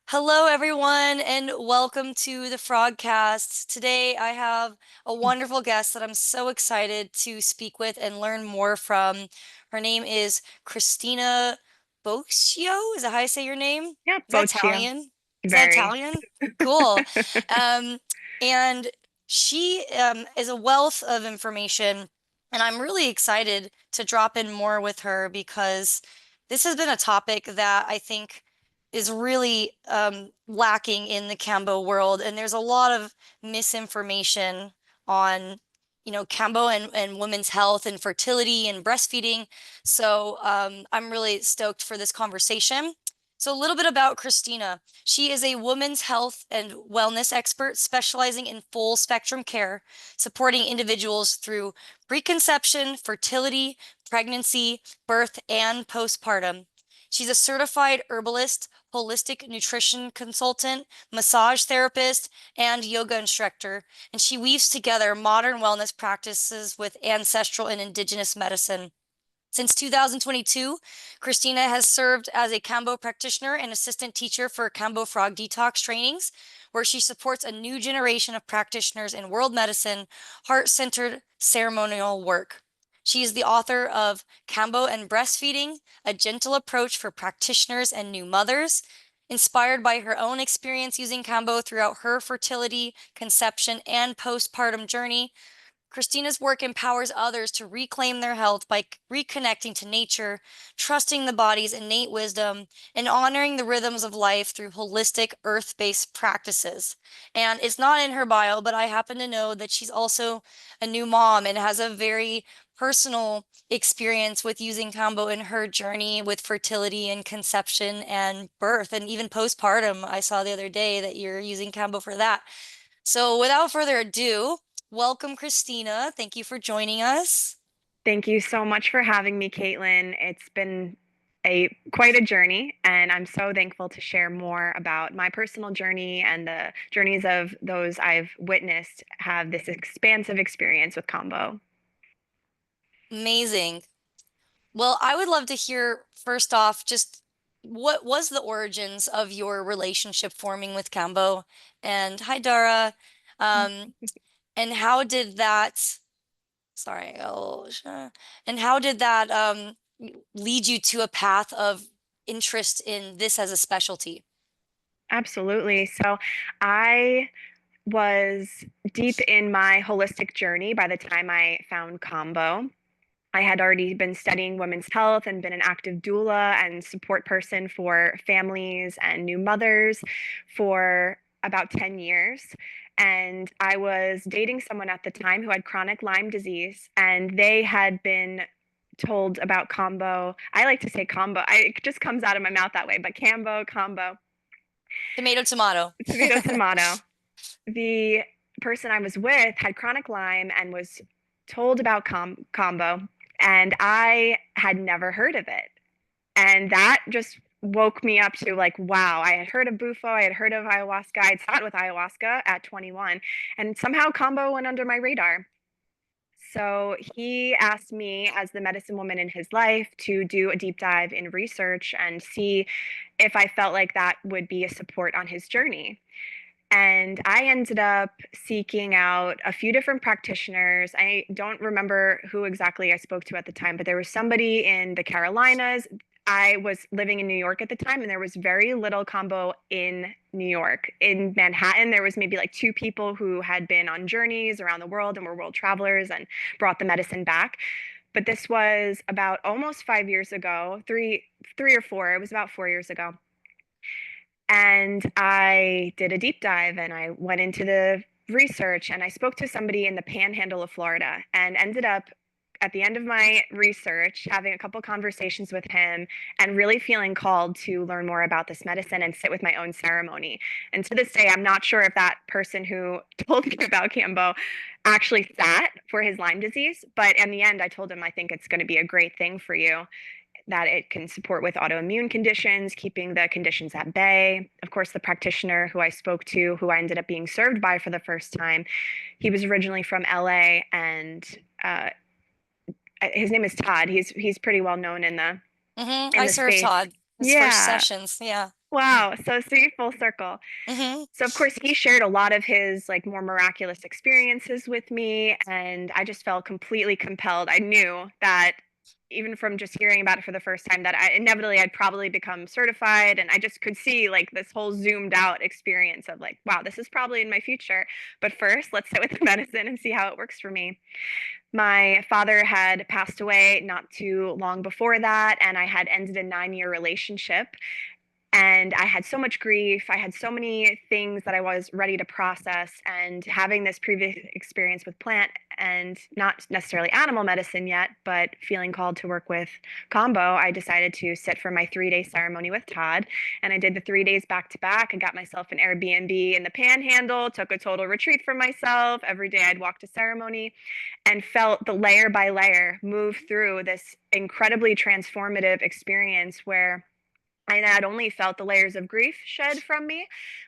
Hello, everyone, and welcome to the Frogcast. Today, I have a wonderful guest that I'm so excited to speak with and learn more from. Her name is Kristina Boccio. Is that how I say your name? Yeah, Is that Boccio. Italian? Is that Very. Italian? Cool. Um, and she is a wealth of information, and I'm really excited to drop in more with her because this has been a topic that I think is really lacking in the Kambo world. And there's a lot of misinformation on, Kambo and women's health and fertility and breastfeeding. So I'm really stoked for this conversation. So a little bit about Christina. She is a women's health and wellness expert specializing in full spectrum care, supporting individuals through preconception, fertility, pregnancy, birth, and postpartum. She's a certified herbalist, holistic nutrition consultant, massage therapist, and yoga instructor, and she weaves together modern wellness practices with ancestral and indigenous medicine. Since 2022, Christina has served as a Kambo practitioner and assistant teacher for Kambo Frog Detox trainings, where she supports a new generation of practitioners in world medicine, heart-centered ceremonial work. She is the author of Kambo and Breastfeeding, a gentle approach for practitioners and new mothers. Inspired by her own experience using Kambo throughout her fertility, conception, and postpartum journey, Christina's work empowers others to reclaim their health by reconnecting to nature, trusting the body's innate wisdom, and honoring the rhythms of life through holistic, earth-based practices. And it's not in her bio, but I happen to know that she's also a new mom and has a very personal experience with using Kambo in her journey with fertility and conception and birth and even postpartum. I saw the other day that you're using Kambo for that. So without further ado, welcome, Christina. Thank you for joining us. Thank you so much for having me, Caitlin. It's been a quite a journey, and I'm so thankful to share more about my personal journey and the journeys of those I've witnessed have this expansive experience with Kambo. Amazing. Well, I would love to hear first off just what was the origins of your relationship forming with Kambo? And hi, Dara. Um, and how did that, sorry, and how did that lead you to a path of interest in this as a specialty? Absolutely. So I was deep in my holistic journey by the time I found Kambo. I had already been studying women's health and been an active doula and support person for families and new mothers for about 10 years. And I was dating someone at the time who had chronic Lyme disease, and they had been told about Kambo. I like to say combo. It just comes out of my mouth that way, but Kambo, Tomato, tomato. tomato, tomato. The person I was with had chronic Lyme and was told about Kambo, and I had never heard of it. And that just woke me up to like, wow, I had heard of Bufo, I had heard of ayahuasca, I'd sat with ayahuasca at 21, and somehow Kambo went under my radar. So he asked me, as the medicine woman in his life, to do a deep dive in research and see if I felt like that would be a support on his journey. And I ended up seeking out a few different practitioners. I don't remember who exactly I spoke to at the time, but there was somebody in the Carolinas. I was living in New York at the time, and there was very little Kambo in New York. In Manhattan, there was maybe like two people who had been on journeys around the world and were world travelers and brought the medicine back. But this was about almost 5 years ago, three or four. It was about 4 years ago. And I did a deep dive and I went into the research and I spoke to somebody in the panhandle of Florida and ended up at the end of my research having a couple conversations with him and really feeling called to learn more about this medicine and sit with my own ceremony. And to this day, I'm not sure if that person who told me about Cambo actually sat for his Lyme disease, but in the end, I told him I think it's going to be a great thing for you, that it can support with autoimmune conditions, keeping the conditions at bay. Of course, the practitioner who I spoke to, who I ended up being served by for the first time, he was originally from LA, and his name is Todd. He's pretty well known in the I served space. Todd his first Yeah, sessions. Yeah. Wow, so sweet, full circle. Hmm. So of course he shared a lot of his like more miraculous experiences with me, and I just felt completely compelled. I knew that even from just hearing about it for the first time that inevitably I'd probably become certified, and I just could see like this whole zoomed out experience of like, wow, this is probably in my future. But first, let's sit with the medicine and see how it works for me. My father had passed away not too long before that, and I had ended a 9-year relationship, and I had so much grief. I had so many things that I was ready to process. And having this previous experience with plant and not necessarily animal medicine yet, but feeling called to work with Kambo, I decided to sit for my 3-day ceremony with Todd. And I did the 3 days back to back. I got myself an Airbnb in the Panhandle, took a total retreat for myself. Every day I'd walk to ceremony and felt the layer by layer move through this incredibly transformative experience where I not only felt the layers of grief shed from me,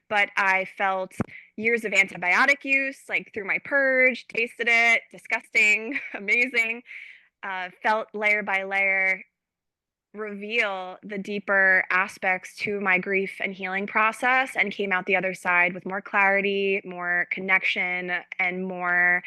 but I felt years of antibiotic use, like through my purge, tasted it, disgusting, amazing. Felt layer by layer reveal the deeper aspects to my grief and healing process, and came out the other side with more clarity, more connection, and more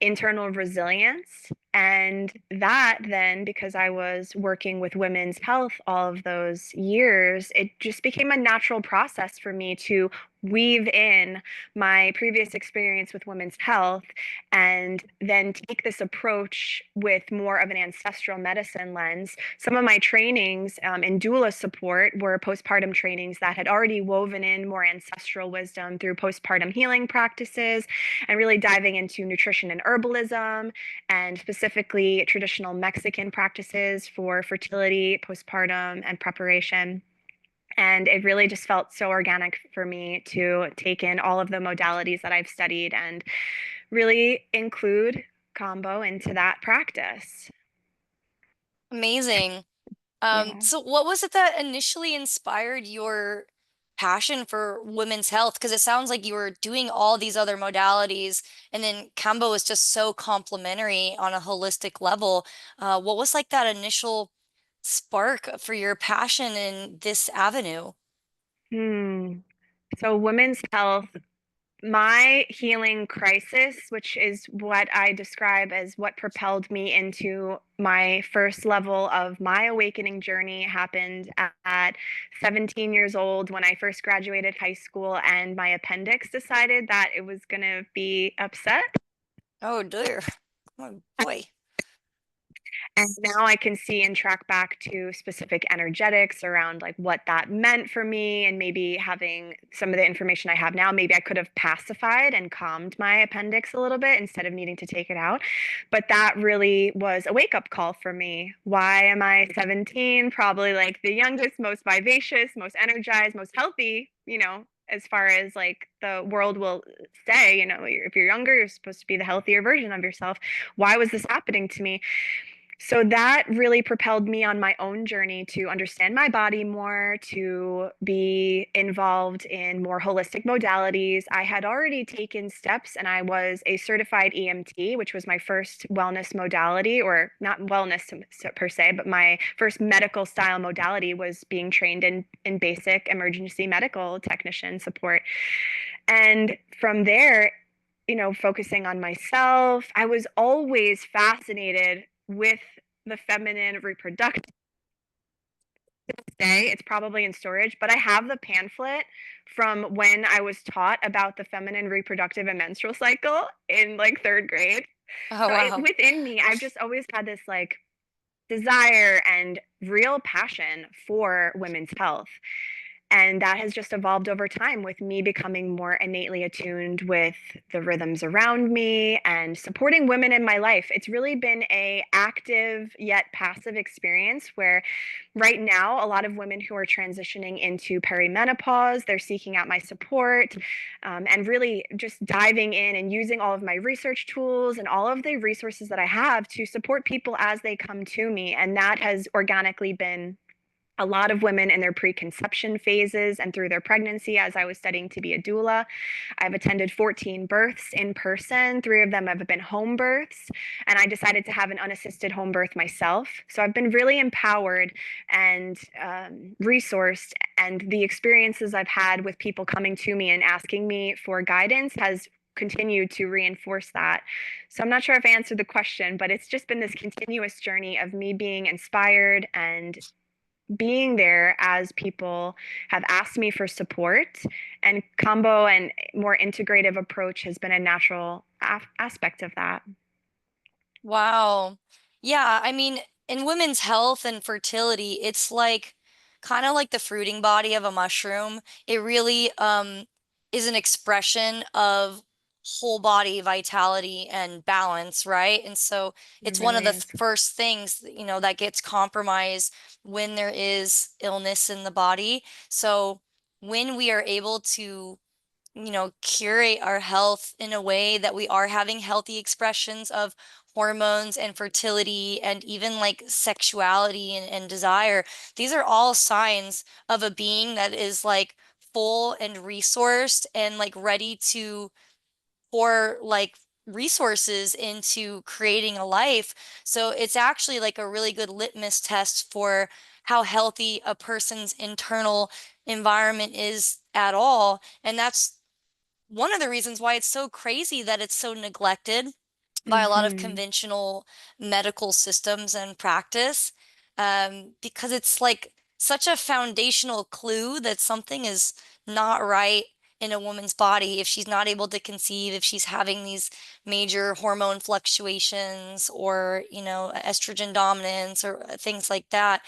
internal resilience. And that then, because I was working with women's health all of those years, it just became a natural process for me to weave in my previous experience with women's health and then take this approach with more of an ancestral medicine lens. Some of my trainings in doula support were postpartum trainings that had already woven in more ancestral wisdom through postpartum healing practices and really diving into nutrition and herbalism, and specifically traditional Mexican practices for fertility, postpartum, and preparation. And it really just felt so organic for me to take in all of the modalities that I've studied and really include Kambo into that practice. Amazing. Yeah. So what was it that initially inspired your passion for women's health? Because it sounds like you were doing all these other modalities, and then Kambo is just so complementary on a holistic level. What was like that initial spark for your passion in this avenue? Hmm. So, women's health, my healing crisis, which is what I describe as what propelled me into my first level of my awakening journey, happened at 17 years old when I first graduated high school and my appendix decided that it was going to be upset. Oh dear. Oh boy. And now I can see and track back to specific energetics around like what that meant for me. And maybe having some of the information I have now, maybe I could have pacified and calmed my appendix a little bit instead of needing to take it out. But that really was a wake up call for me. Why am I 17? Probably like the youngest, most vivacious, most energized, most healthy, as far as like the world will say, if you're younger, you're supposed to be the healthier version of yourself. Why was this happening to me? So that really propelled me on my own journey to understand my body more, to be involved in more holistic modalities. I had already taken steps and I was a certified EMT, which was my first wellness modality, or not wellness per se, but my first medical style modality was being trained in basic emergency medical technician support. And from there, focusing on myself, I was always fascinated with the feminine reproductive day. It's probably in storage, but I have the pamphlet from when I was taught about the feminine reproductive and menstrual cycle in like third grade. Oh So wow. within me, I've just always had this like desire and real passion for women's health. And that has just evolved over time with me becoming more innately attuned with the rhythms around me and supporting women in my life. It's really been a active yet passive experience where right now a lot of women who are transitioning into perimenopause, they're seeking out my support, and really just diving in and using all of my research tools and all of the resources that I have to support people as they come to me. And that has organically been a lot of women in their preconception phases and through their pregnancy as I was studying to be a doula. I've attended 14 births in person. 3 of them have been home births, and I decided to have an unassisted home birth myself. So I've been really empowered and resourced, and the experiences I've had with people coming to me and asking me for guidance has continued to reinforce that. So I'm not sure if I answered the question, but it's just been this continuous journey of me being inspired and being there as people have asked me for support. And Kambo and more integrative approach has been a natural aspect of that. Wow. Yeah, I mean, in women's health and fertility, it's like kind of like the fruiting body of a mushroom. It really is an expression of whole body vitality and balance, right? And so It it's one of really the is. first things, that gets compromised when there is illness in the body. So when we are able to curate our health in a way that we are having healthy expressions of hormones and fertility and even like sexuality and desire. These are all signs of a being that is like full and resourced and like ready to pour like resources into creating a life. So it's actually like a really good litmus test for how healthy a person's internal environment is at all. And that's one of the reasons why it's so crazy that it's so neglected by a lot of Mm-hmm. conventional medical systems and practice, because it's like such a foundational clue that something is not right in a woman's body if she's not able to conceive, if she's having these major hormone fluctuations or, estrogen dominance or things like that.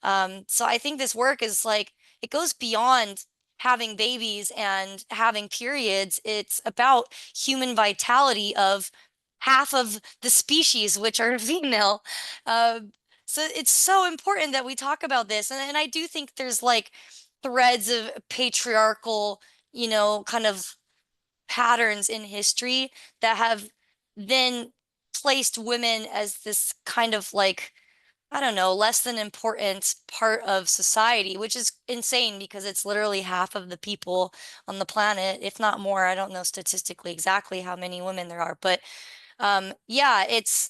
So I think this work is like, it goes beyond having babies and having periods. It's about human vitality of half of the species, which are female. Uh, so it's so important that we talk about this. And I do think there's like threads of patriarchal, kind of patterns in history that have then placed women as this kind of like, I don't know, less than important part of society, which is insane because it's literally half of the people on the planet, if not more. I don't know statistically exactly how many women there are, but yeah, it's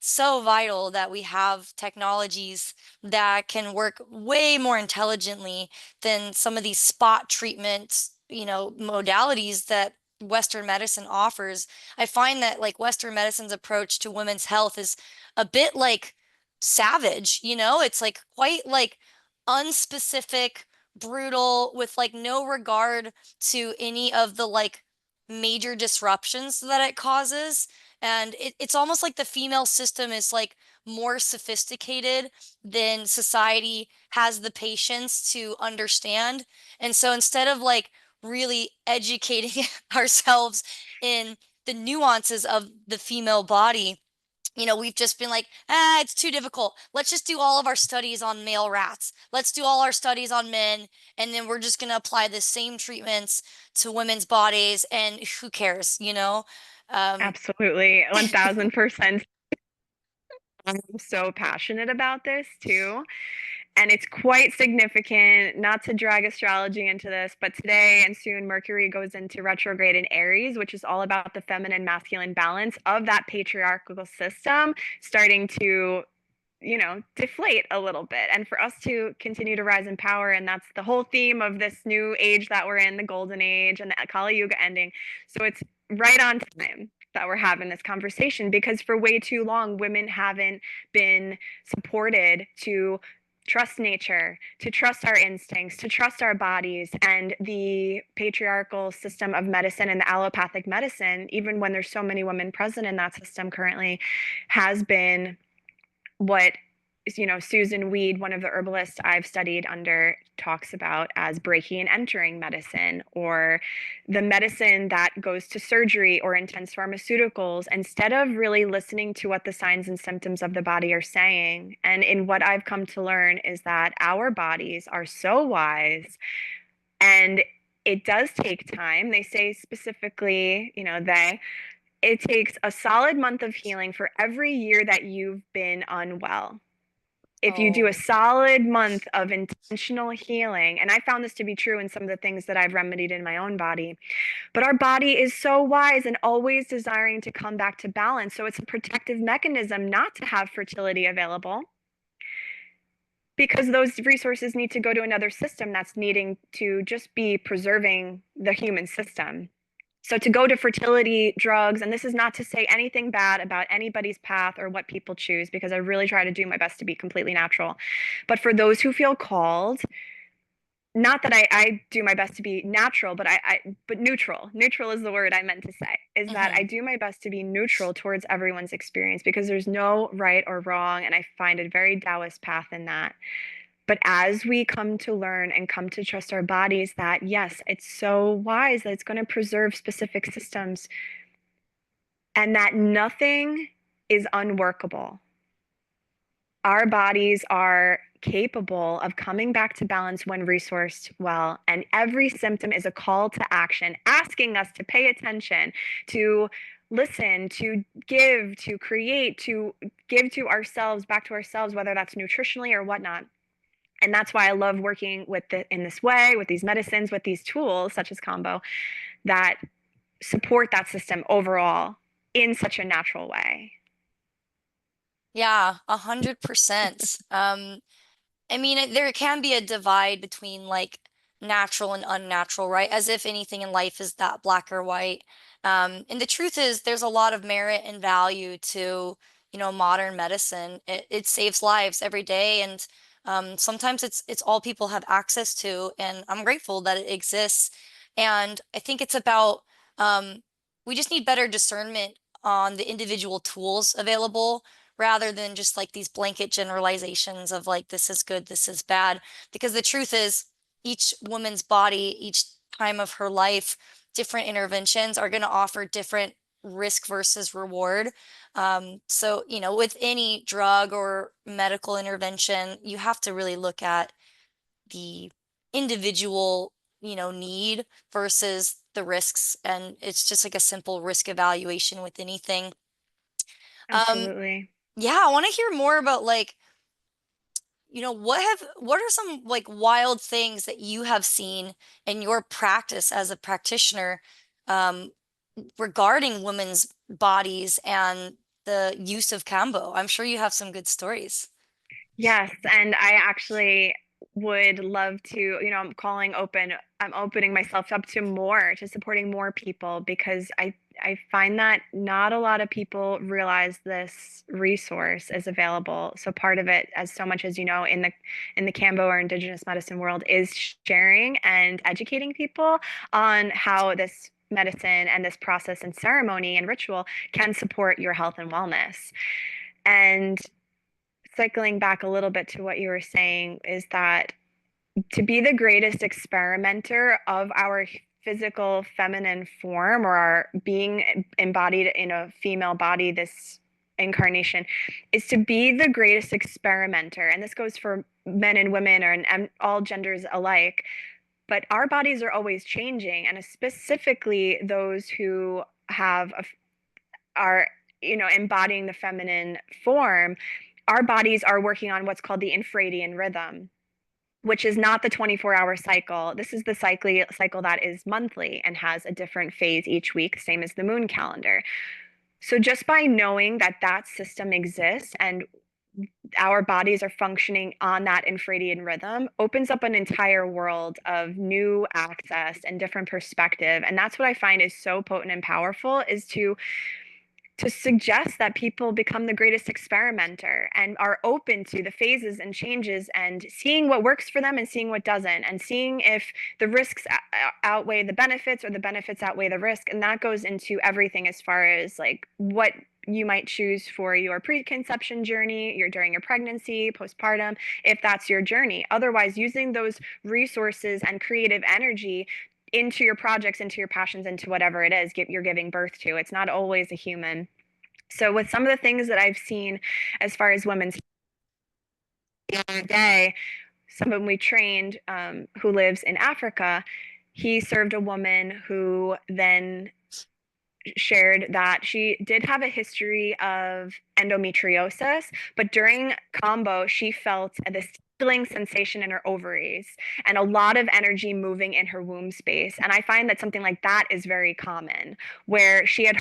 so vital that we have technologies that can work way more intelligently than some of these spot treatments, modalities that Western medicine offers. I find that like Western medicine's approach to women's health is a bit like savage, it's like quite like unspecific, brutal, with like no regard to any of the like major disruptions that it causes. And it's almost like the female system is like more sophisticated than society has the patience to understand. And so instead of like really educating ourselves in the nuances of the female body, we've just been like, it's too difficult. Let's just do all of our studies on male rats. Let's do all our studies on men. And then we're just going to apply the same treatments to women's bodies. And who cares, Um, Absolutely. 1000%. I'm so passionate about this too. And it's quite significant, not to drag astrology into this, but today and soon Mercury goes into retrograde in Aries, which is all about the feminine masculine balance of that patriarchal system starting to deflate a little bit and for us to continue to rise in power. And that's the whole theme of this new age that we're in, the golden age and the Kali Yuga ending. So it's right on time that we're having this conversation because for way too long, women haven't been supported to trust nature, to trust our instincts, to trust our bodies. And the patriarchal system of medicine and the allopathic medicine, even when there's so many women present in that system currently, has been what Susan Weed, one of the herbalists I've studied under, talks about as breaking and entering medicine, or the medicine that goes to surgery or intense pharmaceuticals, instead of really listening to what the signs and symptoms of the body are saying. And in what I've come to learn is that our bodies are so wise, and it does take time. They say specifically, it takes a solid month of healing for every year that you've been unwell. if you do a Oh. solid month of intentional healing, and I found this to be true in some of the things that I've remedied in my own body, but our body is so wise and always desiring to come back to balance. So it's a protective mechanism not to have fertility available because those resources need to go to another system that's needing to just be preserving the human system. So to go to fertility drugs, and this is not to say anything bad about anybody's path or what people choose, because I really try to do my best to be completely natural. But for those who feel called, not that I do my best to be natural, but but neutral. Neutral is the word I meant to say, is that I Hmm. do my best to be neutral towards everyone's experience because there's no right or wrong. And I find a very Taoist path in that. But as we come to learn and come to trust our bodies, that yes, it's so wise that it's going to preserve specific systems and that nothing is unworkable. Our bodies are capable of coming back to balance when resourced well. And every symptom is a call to action, asking us to pay attention, to listen, to give, to create, to give to ourselves, back to ourselves, whether that's nutritionally or whatnot. And that's why I love working with in this way, with these medicines, with these tools such as Kambo that support that system overall in such a natural way. Yeah, 100%. I mean, there can be a divide between like natural and unnatural, right? As if anything in life is that black or white. And the truth is, there's a lot of merit and value to, modern medicine. It saves lives every day, and sometimes it's all people have access to, and I'm grateful that it exists. And I think it's about we just need better discernment on the individual tools available rather than just like these blanket generalizations of like, this is good, this is bad. Because the truth is, each woman's body, each time of her life, different interventions are going to offer different risk versus reward. So, with any drug or medical intervention, you have to really look at the individual, need versus the risks. And it's just like a simple risk evaluation with anything. Um, Absolutely. yeah, I want to hear more about like, what are some like wild things that you have seen in your practice as a practitioner um regarding women's bodies and the use of Kambo? I'm sure you have some good stories. Yes, and I actually would love to, I'm opening myself up to more, to supporting more people because I find that not a lot of people realize this resource is available. So part of it, as so much as you know, in the Kambo or Indigenous medicine world, is sharing and educating people on how this medicine and this process and ceremony and ritual can support your health and wellness. And cycling back a little bit to what you were saying is that to be the greatest experimenter of our physical feminine form or our being embodied in a female body, this incarnation, is to be the greatest experimenter. And this goes for men and women or and all genders alike. But our bodies are always changing, and specifically those who have are embodying the feminine form, our bodies are working on what's called the infradian rhythm, which is not the 24-hour cycle. This is the cycle that is monthly and has a different phase each week, same as the moon calendar. So just by knowing that that system exists and our bodies are functioning on that infradian rhythm opens up an entire world of new access and different perspective. And that's what I find is so potent and powerful, is to suggest that people become the greatest experimenter and are open to the phases and changes and seeing what works for them and seeing what doesn't, and seeing if the risks outweigh the benefits or the benefits outweigh the risk. And that goes into everything as far as like what you might choose for your preconception journey, your during your pregnancy, postpartum, if that's your journey. Otherwise, using those resources and creative energy into your projects, into your passions, into whatever it is you're giving birth to. It's not always a human. So, with some of the things that I've seen as far as women's day, someone we trained who lives in Africa, he served a woman who then shared that she did have a history of endometriosis, but during Kambo, she felt this tingling sensation in her ovaries and a lot of energy moving in her womb space. And I find that something like that is very common, where she had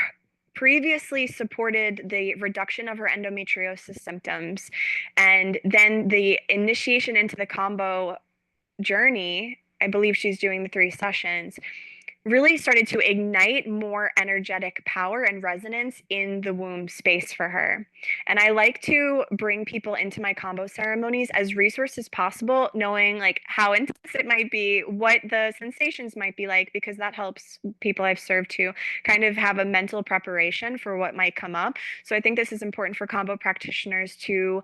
previously supported the reduction of her endometriosis symptoms, and then the initiation into the Kambo journey. I believe she's doing the 3 sessions, really started to ignite more energetic power and resonance in the womb space for her. And I like to bring people into my Kambo ceremonies as resource as possible, knowing like how intense it might be, what the sensations might be like, because that helps people I've served to kind of have a mental preparation for what might come up. So I think this is important for Kambo practitioners to,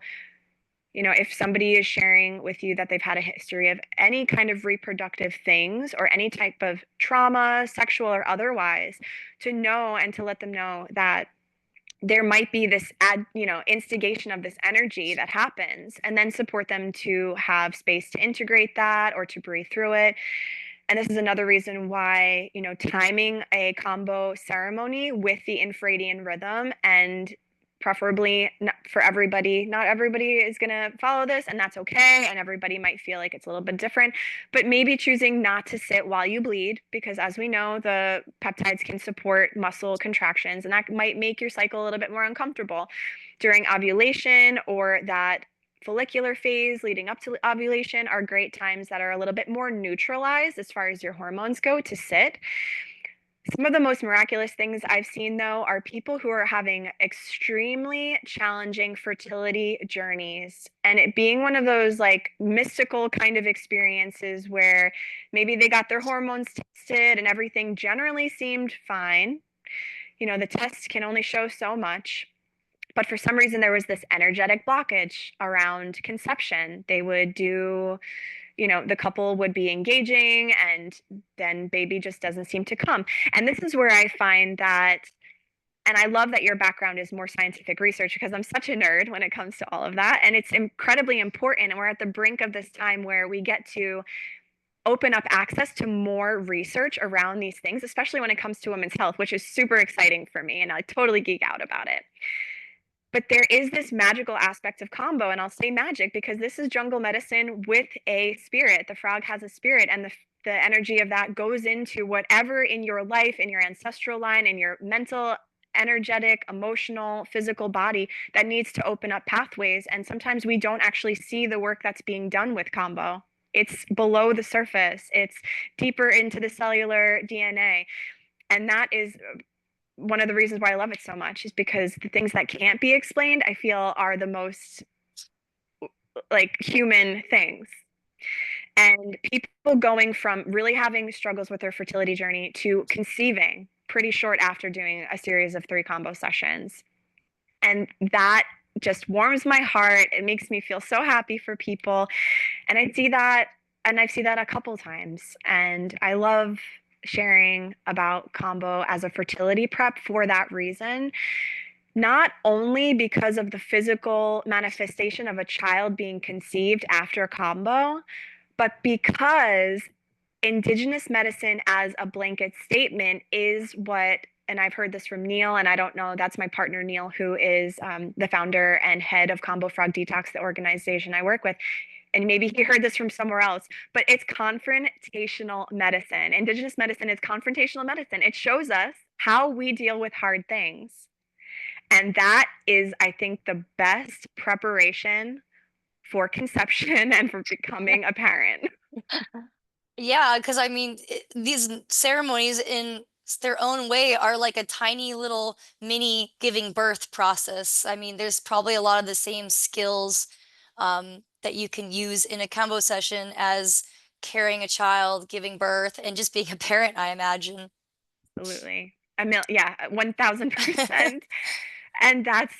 if somebody is sharing with you that they've had a history of any kind of reproductive things or any type of trauma, sexual or otherwise, to know and to let them know that there might be this instigation of this energy that happens, and then support them to have space to integrate that or to breathe through it. And this is another reason why, timing a Kambo ceremony with the infradian rhythm, and preferably not for everybody. Not everybody is going to follow this, and that's okay. And everybody might feel like it's a little bit different, but maybe choosing not to sit while you bleed, because as we know, the peptides can support muscle contractions, and that might make your cycle a little bit more uncomfortable during ovulation, or that follicular phase leading up to ovulation are great times that are a little bit more neutralized as far as your hormones go to sit. Some of the most miraculous things I've seen, though, are people who are having extremely challenging fertility journeys, and it being one of those like mystical kind of experiences where maybe they got their hormones tested and everything generally seemed fine. The tests can only show so much, but for some reason there was this energetic blockage around conception. They would do, the couple would be engaging, and then baby just doesn't seem to come. And this is where I find that, and I love that your background is more scientific research, because I'm such a nerd when it comes to all of that, and it's incredibly important. And we're at the brink of this time where we get to open up access to more research around these things, especially when it comes to women's health, which is super exciting for me, and I totally geek out about it. But there is this magical aspect of Kambo, and I'll say magic because this is jungle medicine with a spirit. The frog has a spirit, and the energy of that goes into whatever in your life, in your ancestral line, in your mental, energetic, emotional, physical body that needs to open up pathways. And sometimes we don't actually see the work that's being done with Kambo. It's below the surface, it's deeper into the cellular DNA. And that is one of the reasons why I love it so much, is because the things that can't be explained, I feel, are the most like human things. And people going from really having struggles with their fertility journey to conceiving pretty short after doing a series of 3 Kambo sessions. And that just warms my heart. It makes me feel so happy for people. And I see that, and I've seen that a couple times. And I love sharing about Kambo as a fertility prep for that reason, not only because of the physical manifestation of a child being conceived after Kambo, but because indigenous medicine as a blanket statement is what, and I've heard this from Neil, and I don't know, that's my partner Neil, who is the founder and head of Kambo Frog Detox, the organization I work with. And maybe he heard this from somewhere else, but it's confrontational medicine. Indigenous medicine is confrontational medicine. It shows us how we deal with hard things. And that is, I think, the best preparation for conception and for becoming a parent. Yeah, because I mean, these ceremonies in their own way are like a tiny little mini giving birth process. I mean, there's probably a lot of the same skills that you can use in a combo session as carrying a child, giving birth, and just being a parent, I imagine. Absolutely. Yeah, 1000%. And that's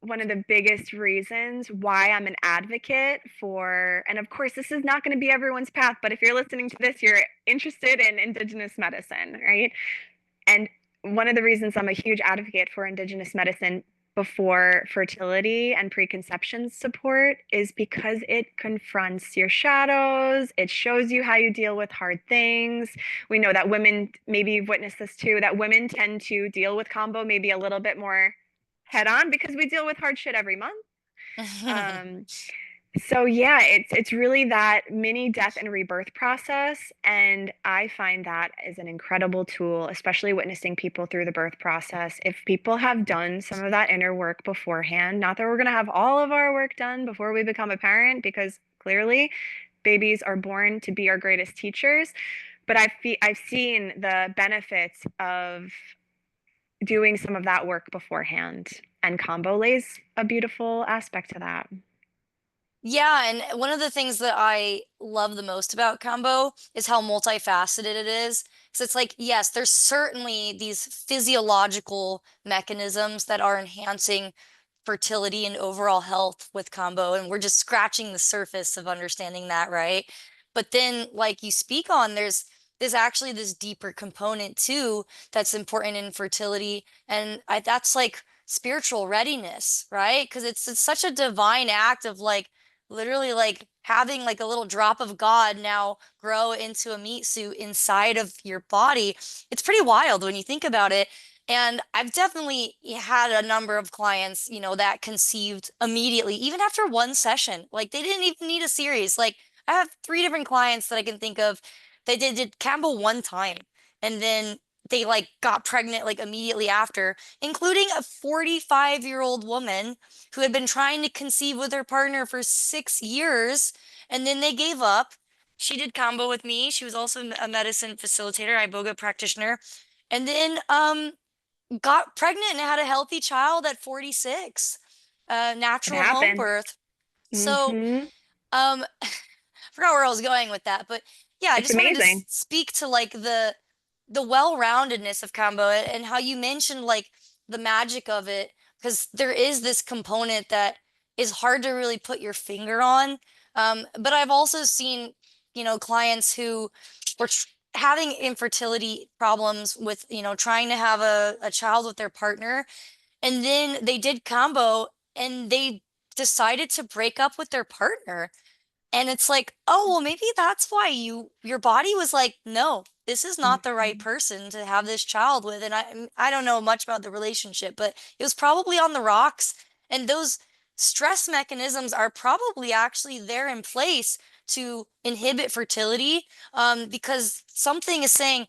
one of the biggest reasons why I'm an advocate for, and of course, this is not going to be everyone's path, but if you're listening to this, you're interested in Indigenous medicine, right? And one of the reasons I'm a huge advocate for Indigenous medicine, before fertility and preconception support is because it confronts your shadows. It shows you how you deal with hard things. We know that women, maybe you've witnessed this too, that women tend to deal with Kambo maybe a little bit more head on because we deal with hard shit every month. Um, so yeah, it's really that mini death and rebirth process, and I find that is an incredible tool, especially witnessing people through the birth process. If people have done some of that inner work beforehand, not that we're going to have all of our work done before we become a parent, because clearly babies are born to be our greatest teachers, but I've seen the benefits of doing some of that work beforehand, and Kambo lays a beautiful aspect to that. Yeah, and one of the things that I love the most about Kambo is how multifaceted it is. So it's like, yes, there's certainly these physiological mechanisms that are enhancing fertility and overall health with Kambo, and we're just scratching the surface of understanding that, right? But then, like you speak on, there's actually this deeper component too that's important in fertility, and that's like spiritual readiness, right? Because it's such a divine act of like literally like having like a little drop of God now grow into a meat suit inside of your body. It's pretty wild when you think about it. And I've definitely had a number of clients, that conceived immediately, even after one session. Like they didn't even need a series. Like I have three different clients that I can think of. They did Campbell one time and then they like got pregnant like immediately after, including a 45-year-old woman who had been trying to conceive with her partner for 6 years, and then they gave up. She did combo with me. She was also a medicine facilitator, iboga practitioner, and then got pregnant and had a healthy child at 46, It natural home happens. birth. So, Hmm. I forgot where I was going with that, but yeah, I It's just wanted to amazing. speak to like the well-roundedness of combo and how you mentioned like the magic of it, because there is this component that is hard to really put your finger on. But I've also seen, clients who were having infertility problems with, trying to have a child with their partner, and then they did combo and they decided to break up with their partner. And it's like, oh, well, maybe that's why your body was like, no, this is not the right Mhm. person to have this child with. And I don't know much about the relationship, but it was probably on the rocks. And those stress mechanisms are probably actually there in place to inhibit fertility, because something is saying,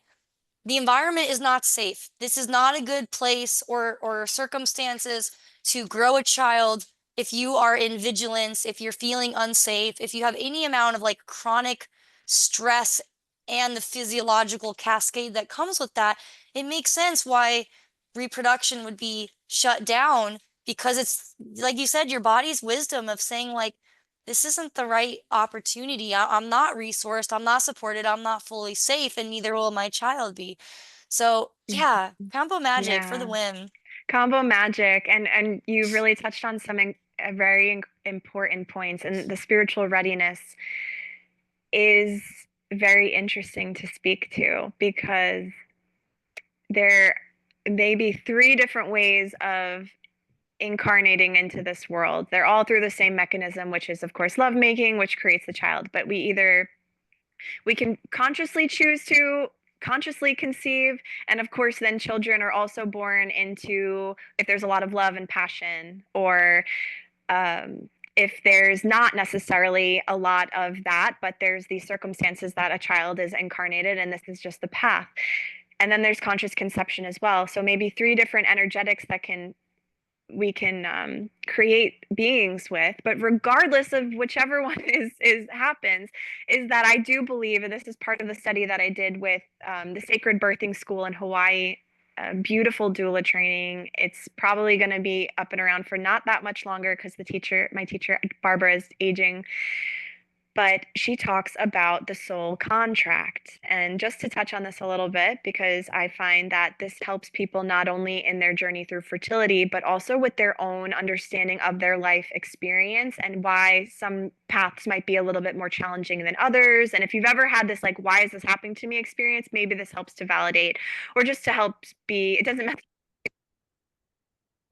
the environment is not safe. This is not a good place or circumstances to grow a child if you are in vigilance, if you're feeling unsafe, if you have any amount of like chronic stress and the physiological cascade that comes with that, it makes sense why reproduction would be shut down, because it's like you said, your body's wisdom of saying like, this isn't the right opportunity. I'm not resourced. I'm not supported. I'm not fully safe, and neither will my child be. So, yeah, combo magic for the Yeah. win. Combo magic. And you really touched on some very important points. And the spiritual readiness is very interesting to speak to because there may be three different ways of incarnating into this world. They're all through the same mechanism, which is, of course, lovemaking, which creates the child. But we can consciously choose to consciously conceive, and of course then children are also born into, if there's a lot of love and passion, or if there's not necessarily a lot of that, but there's these circumstances that a child is incarnated and this is just the path. And then there's conscious conception as well, so maybe three different energetics that can we can create beings with. But regardless of whichever one is happens, is that I do believe, and this is part of the study that I did with the Sacred Birthing School in Hawaii. Beautiful doula training. It's probably going to be up and around for not that much longer because my teacher Barbara, is aging, but she talks about the soul contract. And just to touch on this a little bit, because I find that this helps people not only in their journey through fertility, but also with their own understanding of their life experience and why some paths might be a little bit more challenging than others. And if you've ever had this, like, why is this happening to me experience, maybe this helps to validate or just to help be, it doesn't matter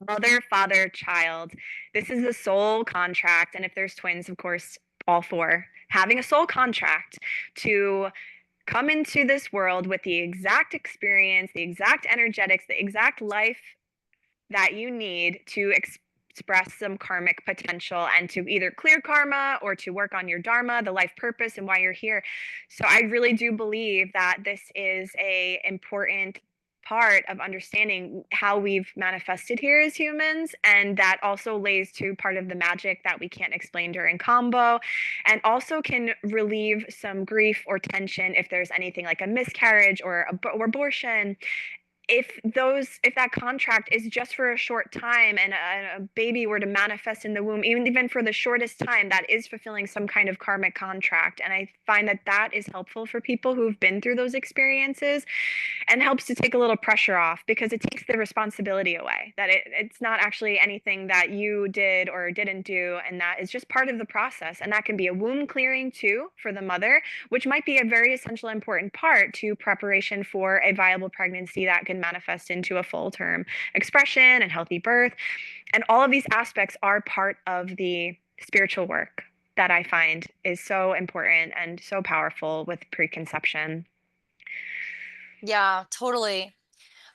mother, father, child. This is a soul contract. And if there's twins, of course, all four. Having a soul contract to come into this world with the exact experience, the exact energetics, the exact life that you need to express some karmic potential and to either clear karma or to work on your dharma, the life purpose and why you're here. So I really do believe that this is a important part of understanding how we've manifested here as humans, and that also lays to part of the magic that we can't explain during Kambo, and also can relieve some grief or tension if there's anything like a miscarriage or abortion. If that contract is just for a short time and a baby were to manifest in the womb, even for the shortest time, that is fulfilling some kind of karmic contract. And I find that that is helpful for people who've been through those experiences, and helps to take a little pressure off, because it takes the responsibility away, that it's not actually anything that you did or didn't do, and that is just part of the process. And that can be a womb clearing too for the mother, which might be a very essential important part to preparation for a viable pregnancy that can manifest into a full term expression and healthy birth. And all of these aspects are part of the spiritual work that I find is so important and so powerful with preconception. Yeah, totally.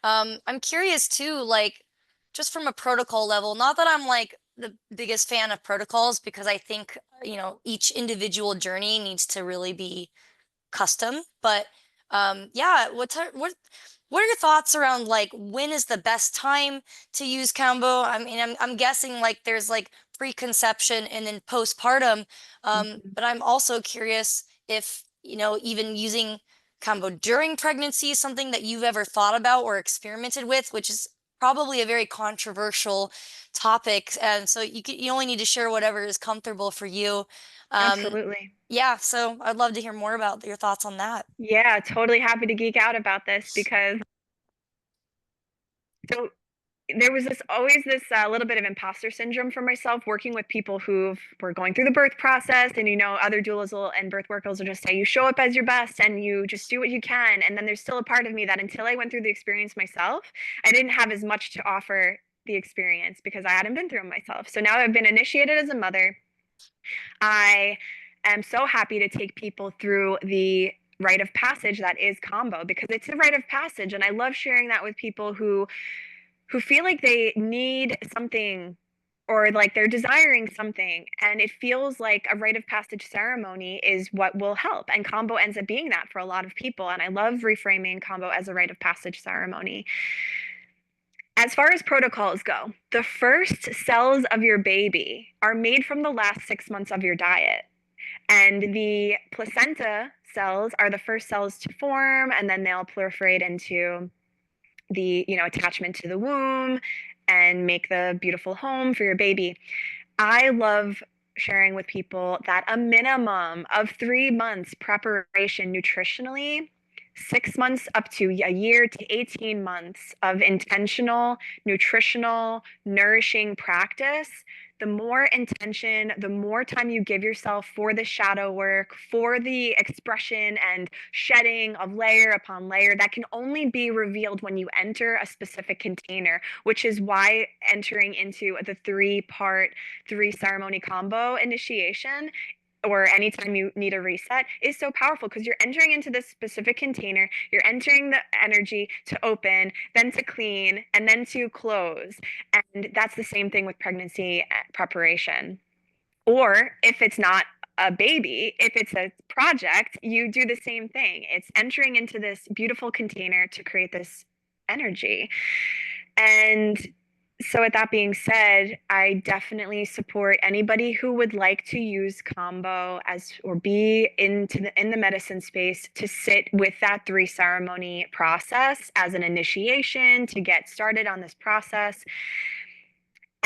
I'm curious too, like just from a protocol level, not that I'm like the biggest fan of protocols because I think, each individual journey needs to really be custom, but yeah, what are your thoughts around like when is the best time to use Kambo? I mean, I'm guessing like there's like preconception and then postpartum, Mhm. but I'm also curious if, even using Kambo during pregnancy is something that you've ever thought about or experimented with, which is probably a very controversial topic, and so you only need to share whatever is comfortable for you. Um, Absolutely. yeah, so I'd love to hear more about your thoughts on that. Yeah, totally happy to geek out about this, because so there was this little bit of imposter syndrome for myself working with people who were going through the birth process, and other doulas and birth workers will just say you show up as your best and you just do what you can. And then there's still a part of me that until I went through the experience myself, I didn't have as much to offer the experience because I hadn't been through it myself. So now I've been initiated as a mother. I am so happy to take people through the rite of passage that is Kambo, because it's a rite of passage, and I love sharing that with people who feel like they need something, or like they're desiring something, and it feels like a rite of passage ceremony is what will help. And Kambo ends up being that for a lot of people, and I love reframing Kambo as a rite of passage ceremony. As far as protocols go, the first cells of your baby are made from the last 6 months of your diet. And the placenta cells are the first cells to form, and then they'll proliferate into the, attachment to the womb and make the beautiful home for your baby. I love sharing with people that a minimum of 3 months preparation nutritionally, 6 months up to a year to 18 months of intentional, nutritional, nourishing practice. The more intention, the more time you give yourself for the shadow work, for the expression and shedding of layer upon layer, that can only be revealed when you enter a specific container, which is why entering into the three ceremony Kambo initiation, or anytime you need a reset, is so powerful, because you're entering into this specific container, you're entering the energy to open, then to clean, and then to close. And that's the same thing with pregnancy preparation. Or if it's not a baby, if it's a project, you do the same thing. It's entering into this beautiful container to create this energy. And so, with that being said, I definitely support anybody who would like to use Kambo as, or be in the medicine space, to sit with that three ceremony process as an initiation to get started on this process.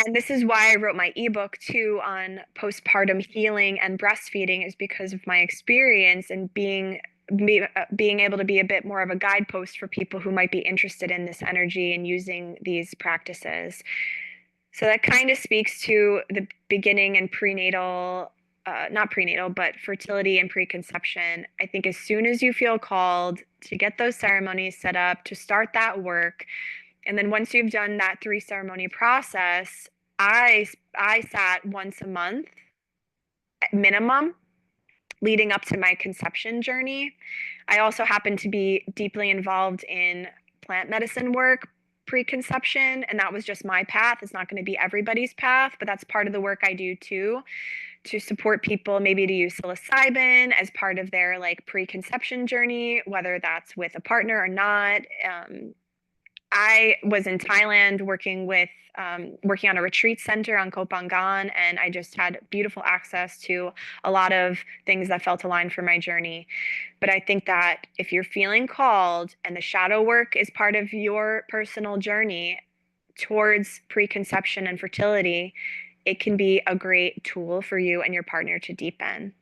And this is why I wrote my ebook too on postpartum healing and breastfeeding, is because of my experience and being able to be a bit more of a guidepost for people who might be interested in this energy and using these practices. So that kind of speaks to the beginning and prenatal, not prenatal, but fertility and preconception. I think as soon as you feel called to get those ceremonies set up, to start that work, And then once you've done that 3 ceremony process, I sat once a month at minimum leading up to my conception journey. I also happen to be deeply involved in plant medicine work preconception, and that was just my path. It's not going to be everybody's path, but that's part of the work I do too, to support people maybe to use psilocybin as part of their like preconception journey, whether that's with a partner or not. I was in Thailand working on a retreat center on Koh Phangan, and I just had beautiful access to a lot of things that felt aligned for my journey. But I think that if you're feeling called and the shadow work is part of your personal journey towards preconception and fertility, it can be a great tool for you and your partner to deepen.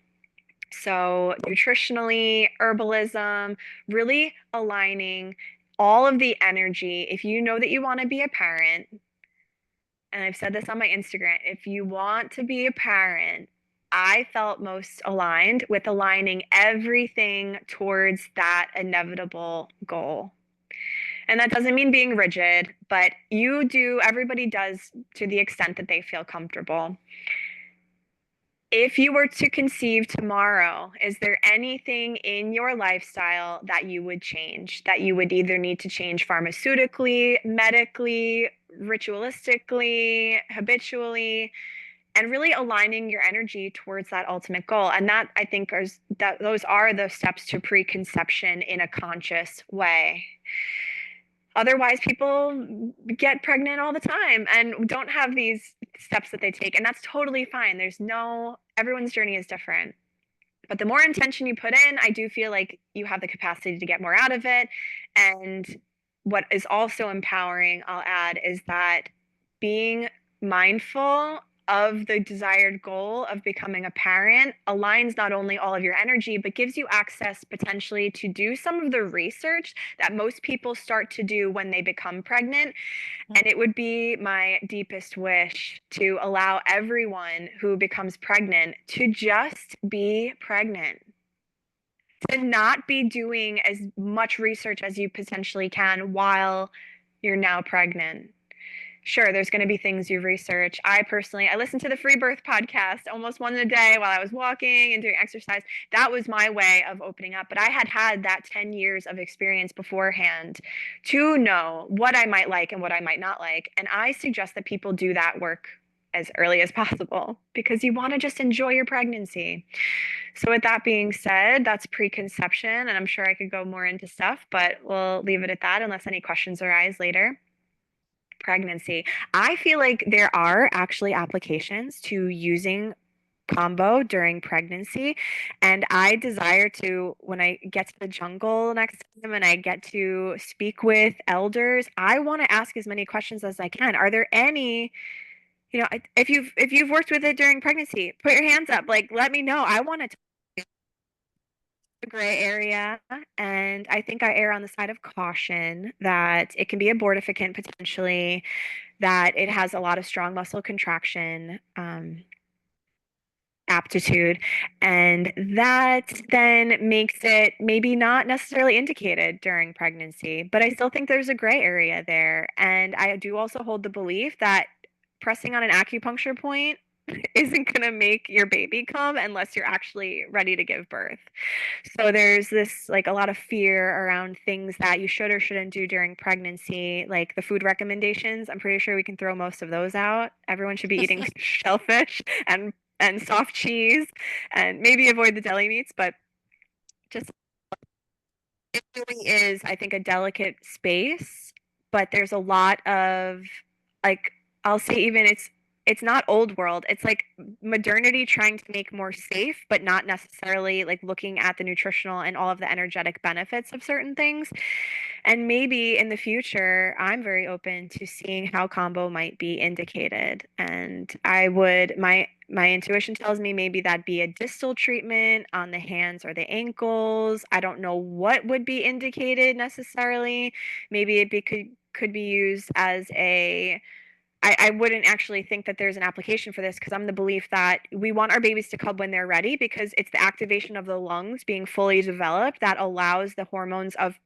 So, nutritionally, herbalism, really aligning all of the energy. If you know that you want to be a parent, and I've said this on my Instagram, if you want to be a parent, I felt most aligned with aligning everything towards that inevitable goal. And that doesn't mean being rigid, but everybody does to the extent that they feel comfortable. If you were to conceive tomorrow, is there anything in your lifestyle that you would change? That you would either need to change pharmaceutically, medically, ritualistically, habitually, and really aligning your energy towards that ultimate goal? And that I think those are the steps to preconception in a conscious way. Otherwise, people get pregnant all the time and don't have these steps that they take. And that's totally fine. Everyone's journey is different. But the more intention you put in, I do feel like you have the capacity to get more out of it. And what is also empowering, I'll add, is that being mindful of the desired goal of becoming a parent aligns not only all of your energy, but gives you access potentially to do some of the research that most people start to do when they become pregnant. And it would be my deepest wish to allow everyone who becomes pregnant to just be pregnant, to not be doing as much research as you potentially can while you're now pregnant. Sure, there's going to be things you research. I listened to the free birth podcast almost one a day while I was walking and doing exercise. That was my way of opening up. But I had had that 10 years of experience beforehand to know what I might like and what I might not like. And I suggest that people do that work as early as possible because you want to just enjoy your pregnancy. So, with that being said, that's preconception. And I'm sure I could go more into stuff, but we'll leave it at that unless any questions arise later. Pregnancy. I feel like there are actually applications to using Kambo during pregnancy. And I desire to, when I get to the jungle next time and I get to speak with elders, I want to ask as many questions as I can. Are there any, if you've worked with it during pregnancy, put your hands up. Like, let me know. I want to the gray area, and I think I err on the side of caution that it can be abortifacient potentially, that it has a lot of strong muscle contraction aptitude, and that then makes it maybe not necessarily indicated during pregnancy. But I still think there's a gray area there, and I do also hold the belief that pressing on an acupuncture point isn't going to make your baby come unless you're actually ready to give birth. So there's this like a lot of fear around things that you should or shouldn't do during pregnancy, like the food recommendations. I'm pretty sure we can throw most of those out. Everyone should be eating shellfish and soft cheese and maybe avoid the deli meats, but just it really is, I think, a delicate space. But there's a lot of like I'll say even it's not old world. It's like modernity trying to make more safe, but not necessarily like looking at the nutritional and all of the energetic benefits of certain things. And maybe in the future, I'm very open to seeing how Kambo might be indicated. And my intuition tells me maybe that'd be a distal treatment on the hands or the ankles. I don't know what would be indicated necessarily. Maybe could be used as I wouldn't actually think that there's an application for this because I'm the belief that we want our babies to come when they're ready because it's the activation of the lungs being fully developed that allows the hormones of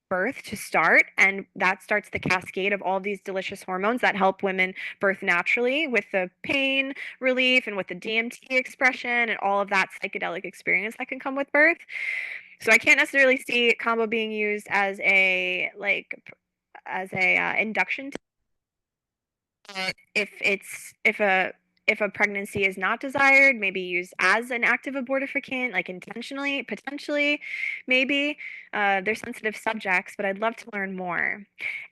birth to start, and that starts the cascade of all these delicious hormones that help women birth naturally, with the pain relief and with the DMT expression and all of that psychedelic experience that can come with birth. So I can't necessarily see combo being used as a induction. If a pregnancy is not desired, maybe used as an active abortifacient, like intentionally, potentially, maybe. They're sensitive subjects, but I'd love to learn more.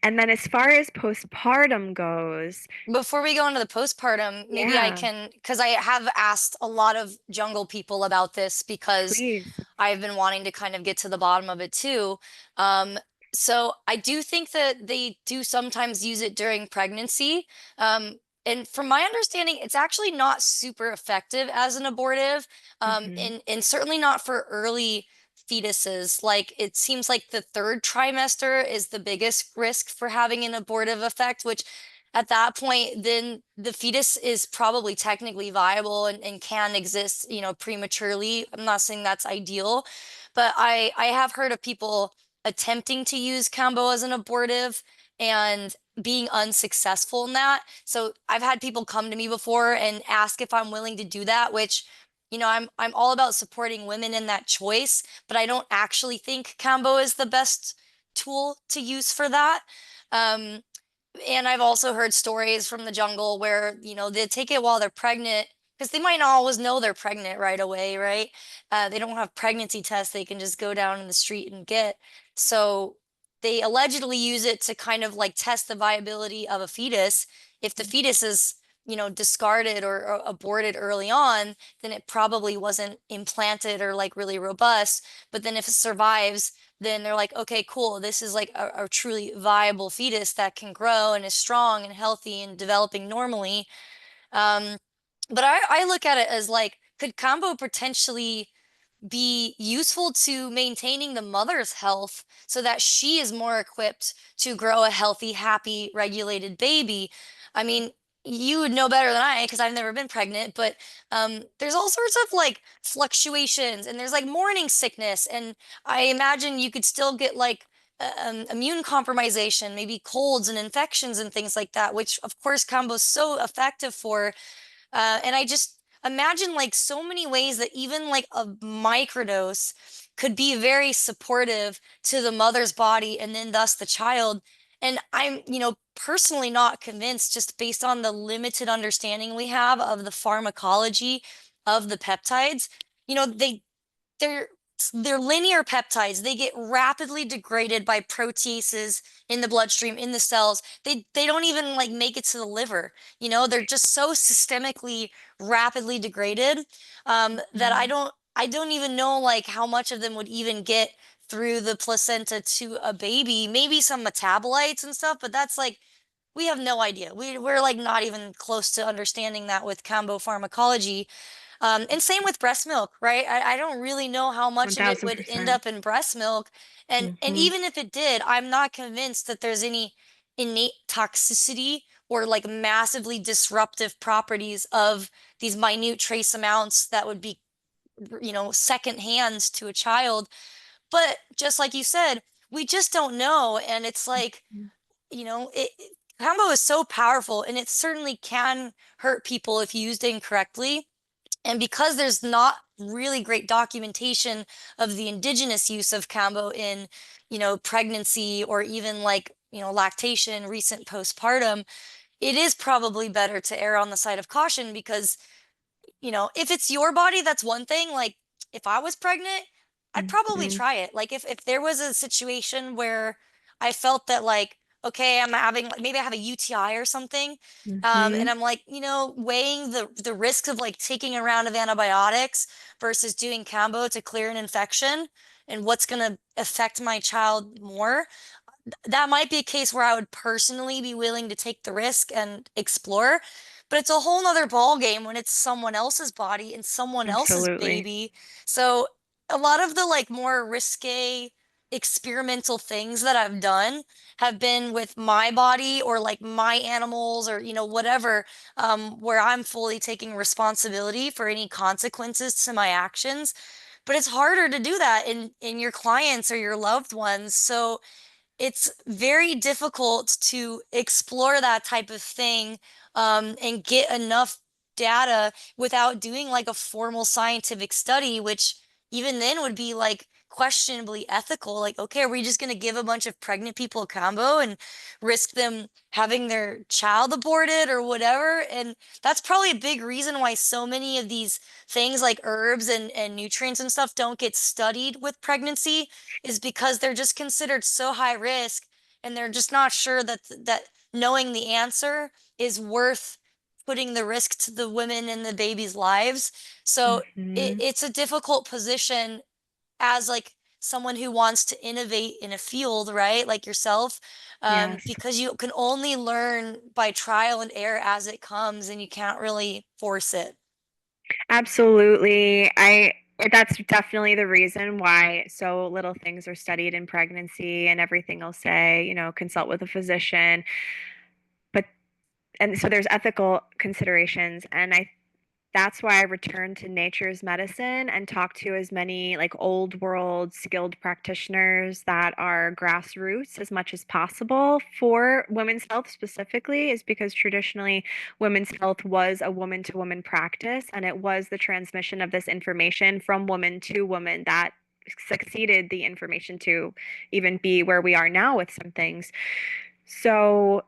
And then as far as postpartum goes, Before we go into the postpartum, maybe I yeah, can, because I have asked a lot of jungle people about this because please. I've been wanting to kind of get to the bottom of it too. Um, so I do think that they do sometimes use it during pregnancy. Um, and from my understanding, it's actually not super effective as an abortive, Hmm. and certainly not for early fetuses. Like it seems like the third trimester is the biggest risk for having an abortive effect, which at that point, then the fetus is probably technically viable and can exist, prematurely. I'm not saying that's ideal, but I have heard of people attempting to use Kambo as an abortive and being unsuccessful in that. So I've had people come to me before and ask if I'm willing to do that, which, I'm all about supporting women in that choice, but I don't actually think Kambo is the best tool to use for that. Um, and I've also heard stories from the jungle where, they take it while they're pregnant because they might not always know they're pregnant right away, right? They don't have pregnancy tests they can just go down in the street and get. So they allegedly use it to kind of like test the viability of a fetus. If the fetus is, discarded or aborted early on, then it probably wasn't implanted or like really robust. But then if it survives, then they're like, okay, cool. This is like a truly viable fetus that can grow and is strong and healthy and developing normally. Um, but I look at it as like, could combo potentially be useful to maintaining the mother's health so that she is more equipped to grow a healthy, happy, regulated baby? I mean, you would know better than I because I've never been pregnant, but there's all sorts of like fluctuations and there's like morning sickness. And I imagine you could still get like immune compromisation, maybe colds and infections and things like that, which of course combo's so effective for. And I just imagine like so many ways that even like a microdose could be very supportive to the mother's body and then thus the child. And I'm, personally not convinced just based on the limited understanding we have of the pharmacology of the peptides. They're they're linear peptides. They get rapidly degraded by proteases in the bloodstream, in the cells. They don't even like make it to the liver. They're just so systemically rapidly degraded, that Mhm. I don't even know like how much of them would even get through the placenta to a baby. Maybe some metabolites and stuff, but that's like we have no idea. We're like not even close to understanding that with combo pharmacology. And same with breast milk, right? I don't really know how much of it would end 1000%. up in breast milk. And Hmm. even if it did, I'm not convinced that there's any innate toxicity or like massively disruptive properties of these minute trace amounts that would be, second hands to a child. But just like you said, we just don't know. And it's like, combo is so powerful and it certainly can hurt people if used incorrectly. And because there's not really great documentation of the indigenous use of Kambo in, pregnancy or even like, lactation, recent postpartum, it is probably better to err on the side of caution because if it's your body, that's one thing. Like if I was pregnant, I'd probably Hmm. try it. Like if there was a situation where I felt that like, okay, I'm having like maybe I have a UTI or something. And Hmm. I'm like, weighing the risks of like taking a round of antibiotics versus doing combo to clear an infection and what's going to affect my child more. That might be a case where I would personally be willing to take the risk and explore. But it's a whole nother ball game when it's someone else's body and someone else's Absolutely. baby. So a lot of the like more risque experimental things that I've done have been with my body or like my animals or whatever, where I'm fully taking responsibility for any consequences to my actions. but it's harder to do that in your clients or your loved ones. So it's very difficult to explore that type of thing and get enough data without doing like a formal scientific study, which even then would be like questionably ethical. Like, okay, are we just going to give a bunch of pregnant people a combo and risk them having their child aborted or whatever? And that's probably a big reason why so many of these things like herbs and nutrients and stuff don't get studied with pregnancy is because they're just considered so high risk and they're just not sure that knowing the answer is worth putting the risk to the women and the babies' lives. So Mm-hmm. it's a difficult position as like someone who wants to innovate in a field, right? Like yourself, Yes. because you can only learn by trial and error as it comes, and you can't really force it. Absolutely. That's definitely the reason why so little things are studied in pregnancy and everything will say, consult with a physician. But and so there's ethical considerations and I that's why I return to nature's medicine and talk to as many like old world skilled practitioners that are grassroots as much as possible for women's health specifically, is because traditionally women's health was a woman to woman practice and it was the transmission of this information from woman to woman that succeeded the information to even be where we are now with some things. So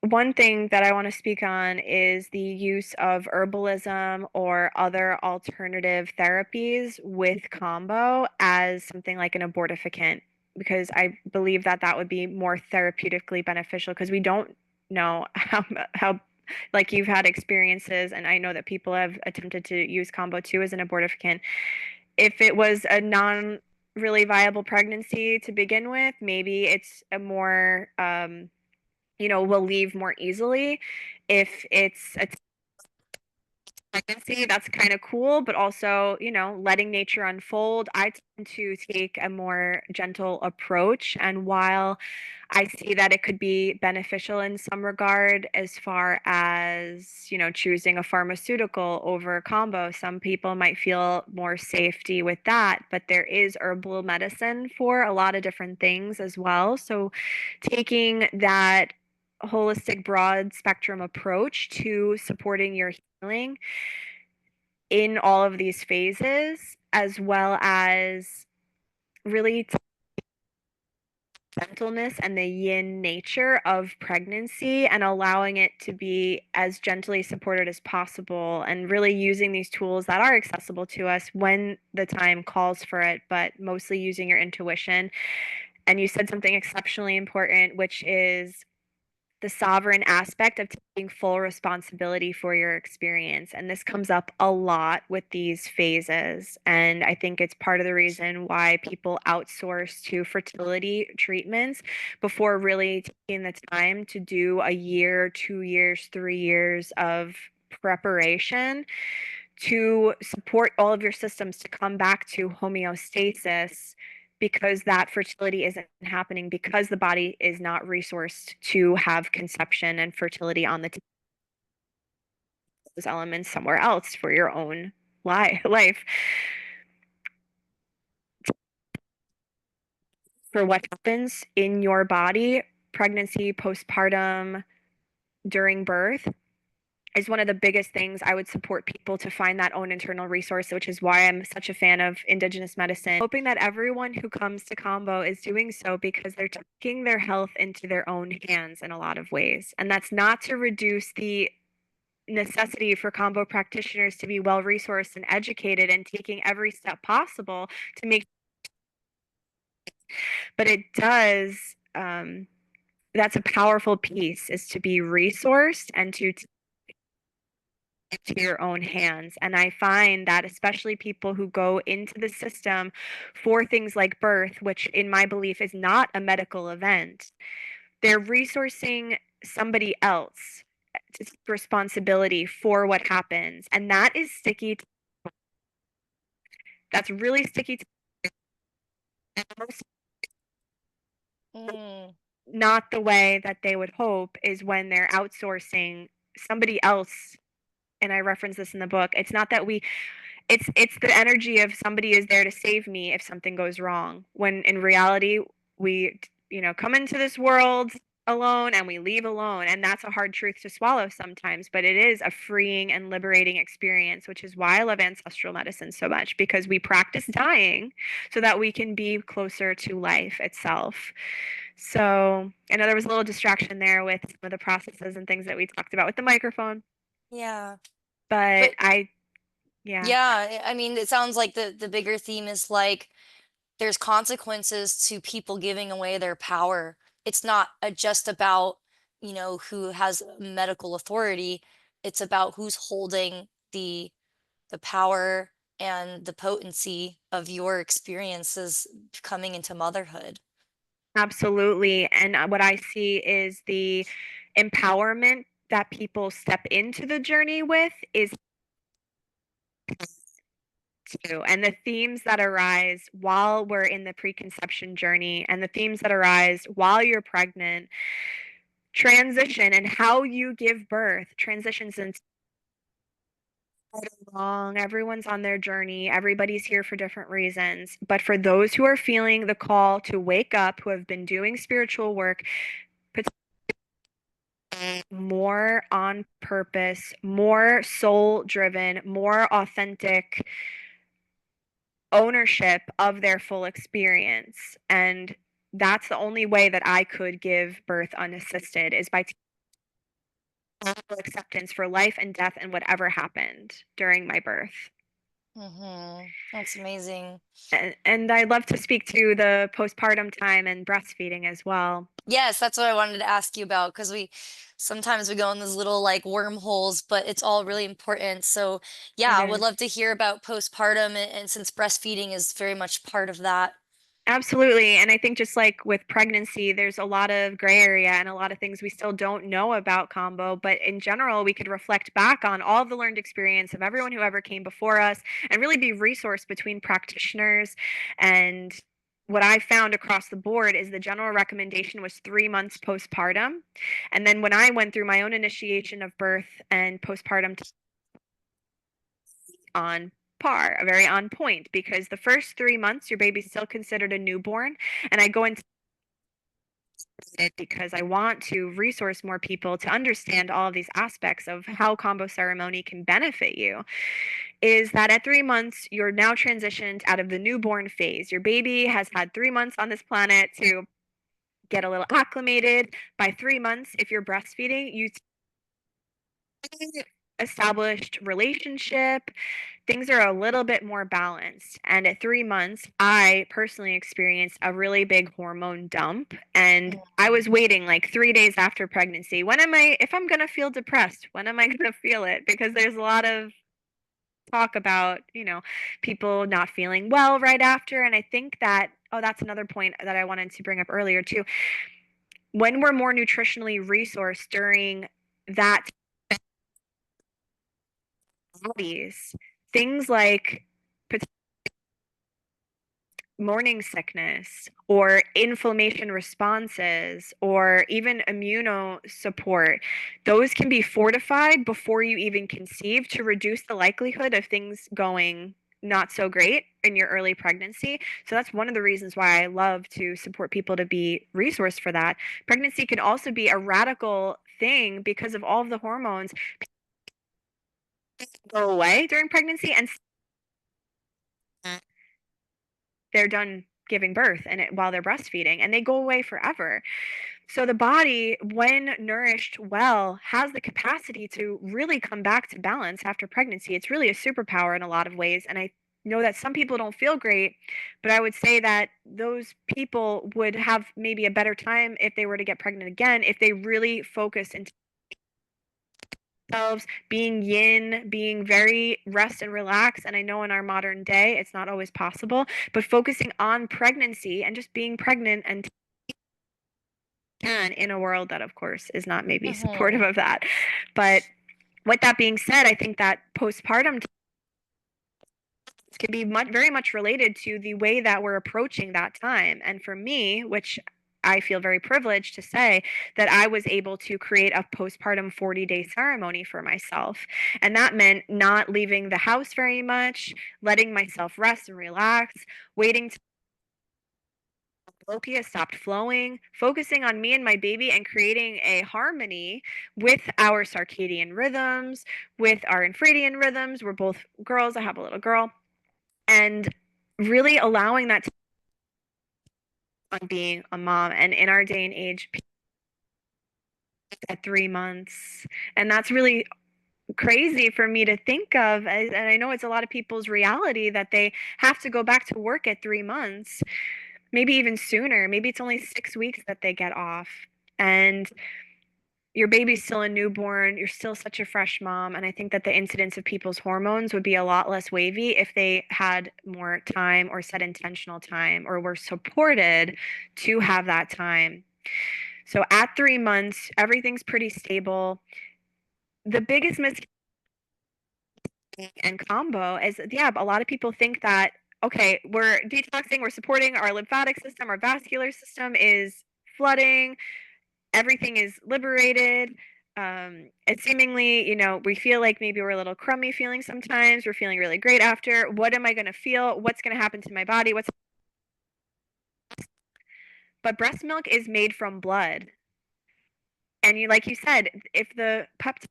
one thing that I want to speak on is the use of herbalism or other alternative therapies with Kambo as something like an abortifacient, because I believe that that would be more therapeutically beneficial because we don't know how like you've had experiences and I know that people have attempted to use Kambo too as an abortifacient. If it was a non really viable pregnancy to begin with, maybe it's a more will leave more easily. If it's a pregnancy, that's kind of cool, but also, letting nature unfold. I tend to take a more gentle approach. And while I see that it could be beneficial in some regard, as far as, choosing a pharmaceutical over a combo, some people might feel more safety with that, but there is herbal medicine for a lot of different things as well. So taking that holistic broad spectrum approach to supporting your healing in all of these phases, as well as really gentleness and the yin nature of pregnancy and allowing it to be as gently supported as possible and really using these tools that are accessible to us when the time calls for it, but mostly using your intuition. And you said something exceptionally important, which is the sovereign aspect of taking full responsibility for your experience. And this comes up a lot with these phases. And I think it's part of the reason why people outsource to fertility treatments before really taking the time to do a year, 2 years, 3 years of preparation to support all of your systems to come back to homeostasis, because that fertility isn't happening because the body is not resourced to have conception and fertility on the those elements somewhere else for your own life. For what happens in your body, pregnancy, postpartum, during birth, is one of the biggest things I would support people to find that own internal resource, which is why I'm such a fan of indigenous medicine. Hoping that everyone who comes to Kambo is doing so because they're taking their health into their own hands in a lot of ways. And that's not to reduce the necessity for Kambo practitioners to be well resourced and educated and taking every step possible to make, but it does. That's a powerful piece, is to be resourced and to into your own hands. And I find that especially people who go into the system for things like birth, which in my belief is not a medical event, they're resourcing somebody else to take responsibility for what happens. And that is sticky. That's really sticky. And most Mm, not the way that they would hope is when they're outsourcing somebody else. And I reference this in the book. It's not that we It's the energy of somebody is there to save me if something goes wrong. When in reality, we, come into this world alone and we leave alone, and that's a hard truth to swallow sometimes, but it is a freeing and liberating experience, which is why I love ancestral medicine so much, because we practice dying so that we can be closer to life itself. So I know there was a little distraction there with some of the processes and things that we talked about with the microphone, Yeah. but But yeah. yeah, I mean, it sounds like the bigger theme is like there's consequences to people giving away their power. It's not just about, who has medical authority. It's about who's holding the power and the potency of your experiences coming into motherhood. Absolutely. And what I see is the empowerment that people step into the journey with is too. And the themes that arise while we're in the preconception journey and the themes that arise while you're pregnant, transition and how you give birth transitions into long. Everyone's on their journey. Everybody's here for different reasons. But for those who are feeling the call to wake up, who have been doing spiritual work, more on purpose, more soul driven, more authentic ownership of their full experience. And that's the only way that I could give birth unassisted is by acceptance for life and death and whatever happened during my birth. That's amazing. And I'd love to speak to the postpartum time and breastfeeding as well. Yes, that's what I wanted to ask you about because we sometimes we go in those little like wormholes, but it's all really important. So, It yeah, I would is. love to hear about postpartum and since breastfeeding is very much part of that. Absolutely. And I think just like with pregnancy, there's a lot of gray area and a lot of things we still don't know about Kambo. But in general, we could reflect back on all the learned experience of everyone who ever came before us and really be resource between practitioners. And what I found across the board is the general recommendation was 3 months postpartum. And then when I went through my own initiation of birth and postpartum on par, very on point, because the first 3 months, your baby's still considered a newborn. And I go into it because I want to resource more people to understand all of these aspects of how combo ceremony can benefit you. Is that at 3 months, you're now transitioned out of the newborn phase. Your baby has had 3 months on this planet to get a little acclimated. By 3 months, if you're breastfeeding, you established relationship, things are a little bit more balanced. And at 3 months, I personally experienced a really big hormone dump. And I Mhm. was waiting like 3 days after pregnancy. If I'm going to feel depressed, when am I going to feel it? Because there's a lot of talk about, people not feeling well right after. And I think that, oh, that's another point that I wanted to bring up earlier too. When we're more nutritionally resourced during that bodies, things like morning sickness or inflammation responses or even immuno support, those can be fortified before you even conceive to reduce the likelihood of things going not so great in your early pregnancy. So that's one of the reasons why I love to support people to be resourced for that. Pregnancy can also be a radical thing because of all of the hormones go away during pregnancy and they're done giving birth while they're breastfeeding and they go away forever. So the body, when nourished well, has the capacity to really come back to balance after pregnancy. It's really a superpower in a lot of ways. And I know that some people don't feel great, but I would say that those people would have maybe a better time if they were to get pregnant again, if they really focus into themselves, being yin, being very rest and relax. And I know in our modern day, it's not always possible, but focusing on pregnancy and just being pregnant and can in a world that, of course, is not maybe supportive Mhm. of that. But with that being said, I think that postpartum can be very much related to the way that we're approaching that time. And for me, which I feel very privileged to say that I was able to create a postpartum 40-day ceremony for myself. And that meant not leaving the house very much, letting myself rest and relax, waiting till Lokia stopped flowing, focusing on me and my baby and creating a harmony with our circadian rhythms, with our infradian rhythms. We're both girls. I have a little girl. And really allowing that to on being a mom. And in our day and age, at 3 months. And that's really crazy for me to think of. And I know it's a lot of people's reality that they have to go back to work at 3 months, maybe even sooner. Maybe it's only 6 weeks that they get off. And your baby's still a newborn, you're still such a fresh mom. And I think that the incidence of people's hormones would be a lot less wavy if they had more time or set intentional time or were supported to have that time. So at 3 months, everything's pretty stable. The biggest misconception and combo is, yeah, a lot of people think that, okay, we're detoxing, we're supporting our lymphatic system, our vascular system is flooding, everything is liberated. And seemingly, we feel like maybe we're a little crummy feeling sometimes. We're feeling really great after. What am I going to feel? What's going to happen to my body? But breast milk is made from blood. And like you said, if the peptides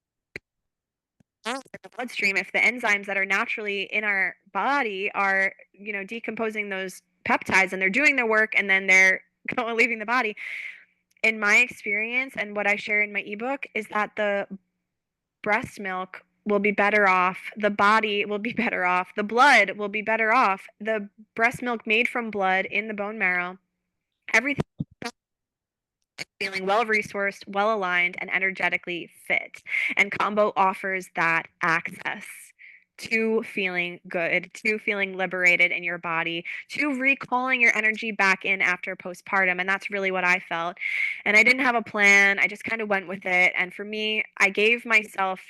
in the bloodstream, if the enzymes that are naturally in our body are, decomposing those peptides and they're doing their work and then they're leaving the body, in my experience and what I share in my ebook is that the breast milk will be better off, the body will be better off, the blood will be better off, the breast milk made from blood in the bone marrow, everything feeling well resourced, well aligned, and energetically fit. And Kambo offers that access to feeling good, to feeling liberated in your body, to recalling your energy back in after postpartum. And that's really what I felt. And I didn't have a plan, I just kind of went with it. And for me, I gave myself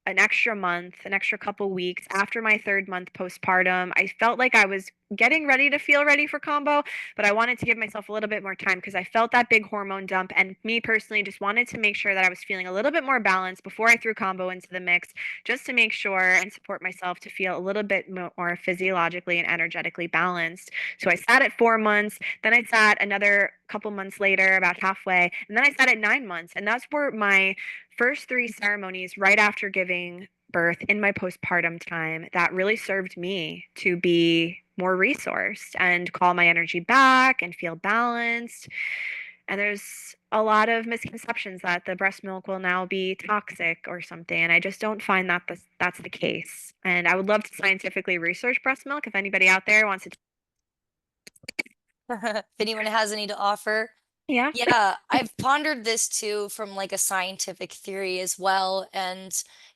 an extra month, an extra couple weeks after my 3rd month postpartum. I felt like I was getting ready to feel ready for Kambo, but I wanted to give myself a little bit more time because I felt that big hormone dump. And me personally just wanted to make sure that I was feeling a little bit more balanced before I threw Kambo into the mix, just to make sure and support myself to feel a little bit more physiologically and energetically balanced. So I sat at 4 months, then I sat another couple months later, about halfway, and then I sat at 9 months. And that's where my first 3 ceremonies right after giving birth in my postpartum time that really served me to be more resourced and call my energy back and feel balanced. And there's a lot of misconceptions that the breast milk will now be toxic or something. And I just don't find that that's the case. And I would love to scientifically research breast milk if anybody out there wants to. If anyone has any to offer. Yeah. Yeah, I've pondered this too from like a scientific theory as well. And,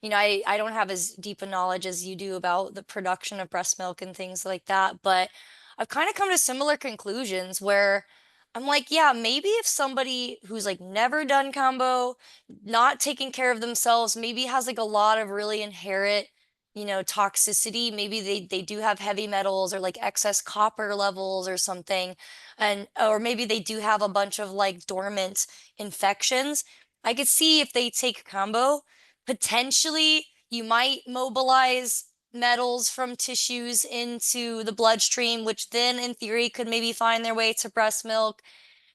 I don't have as deep a knowledge as you do about the production of breast milk and things like that, but I've kind of come to similar conclusions where I'm like, yeah, maybe if somebody who's like never done combo, not taking care of themselves, maybe has like a lot of really inherent, toxicity, maybe they do have heavy metals or like excess copper levels or something, and or maybe they do have a bunch of like dormant infections. I could see if they take combo, potentially you might mobilize metals from tissues into the bloodstream, which then in theory could maybe find their way to breast milk.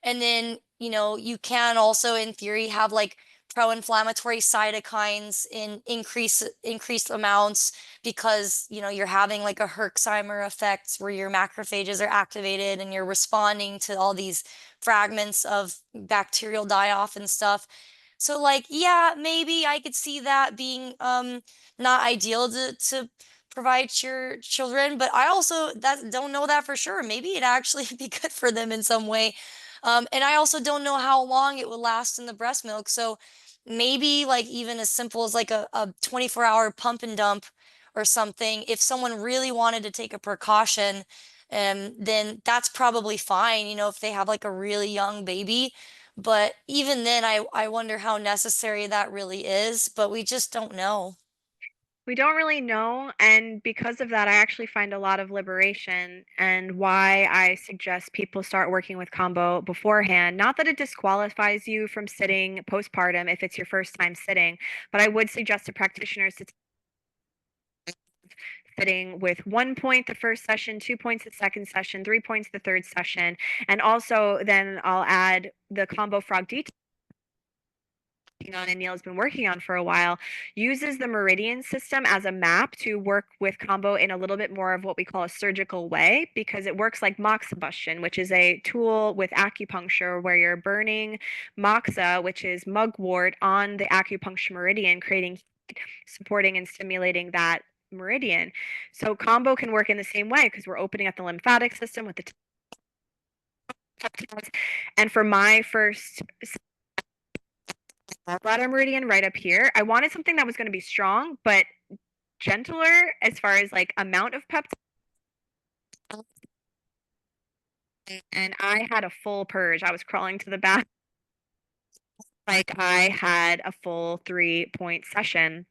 And then, you can also in theory have like pro-inflammatory cytokines in increased amounts because, you're having like a Herxheimer effect where your macrophages are activated and you're responding to all these fragments of bacterial die-off and stuff. So like, yeah, maybe I could see that being not ideal to provide to your children, but I also that don't know that for sure. Maybe it actually be good for them in some way. And I also don't know how long it would last in the breast milk. So maybe like even as simple as like a 24-hour pump and dump or something, if someone really wanted to take a precaution, then that's probably fine, if they have like a really young baby. But even then, I wonder how necessary that really is, but we just don't know. We don't really know, and because of that, I actually find a lot of liberation and why I suggest people start working with Kambo beforehand. Not that it disqualifies you from sitting postpartum if it's your first time sitting, but I would suggest to practitioners to sitting with 1 point the first session, 2 points the second session, 3 points the third session, and also then I'll add the Kambo frog detox on and Neil's been working on for a while, uses the meridian system as a map to work with Kambo in a little bit more of what we call a surgical way, because it works like moxibustion, which is a tool with acupuncture where you're burning moxa, which is mugwort, on the acupuncture meridian, creating, supporting and stimulating that meridian. So Kambo can work in the same way because we're opening up the lymphatic system with the peptides. And for my first bladder meridian right up here, I wanted something that was going to be strong but gentler as far as like amount of peptides. And I had a full purge. I was crawling to the back like I had a full 3 point session.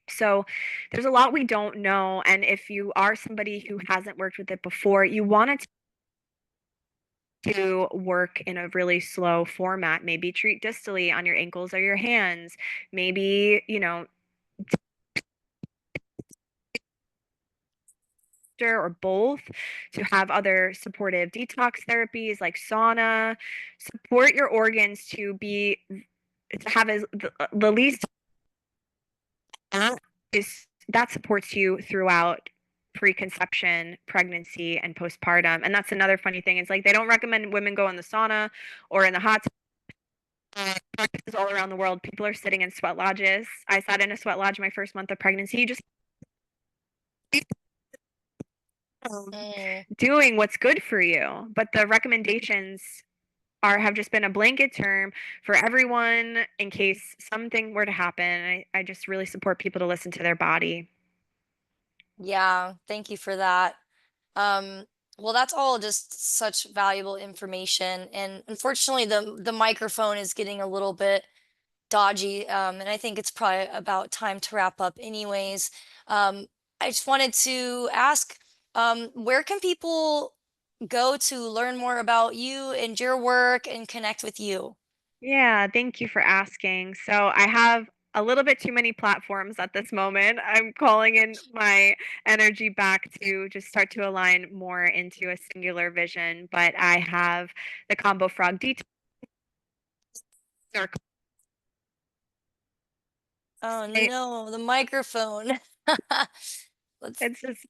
So there's a lot we don't know. And if you are somebody who hasn't worked with it before, you want it to work in a really slow format. Maybe treat distally on your ankles or your hands. Maybe, or both, to have other supportive detox therapies like sauna. Support your organs to have as the least is that supports you throughout preconception, pregnancy, and postpartum. And that's another funny thing. It's like they don't recommend women go in the sauna or in the hot practices all around the world. People are sitting in sweat lodges. I sat in a sweat lodge my first month of pregnancy. You just Mm. doing what's good for you. But the recommendations have just been a blanket term for everyone in case something were to happen. I just really support people to listen to their body. Yeah, thank you for that. Um, well, that's all just such valuable information. And unfortunately, the microphone is getting a little bit dodgy, and I think it's probably about time to wrap up anyways. I just wanted to ask, where can people go to learn more about you and your work and connect with you? Yeah, thank you for asking. So I have a little bit too many platforms at this moment. I'm calling in my energy back to just start to align more into a singular vision. But I have the Combo Frog Detox. Oh no, the microphone. Let's, It's just, so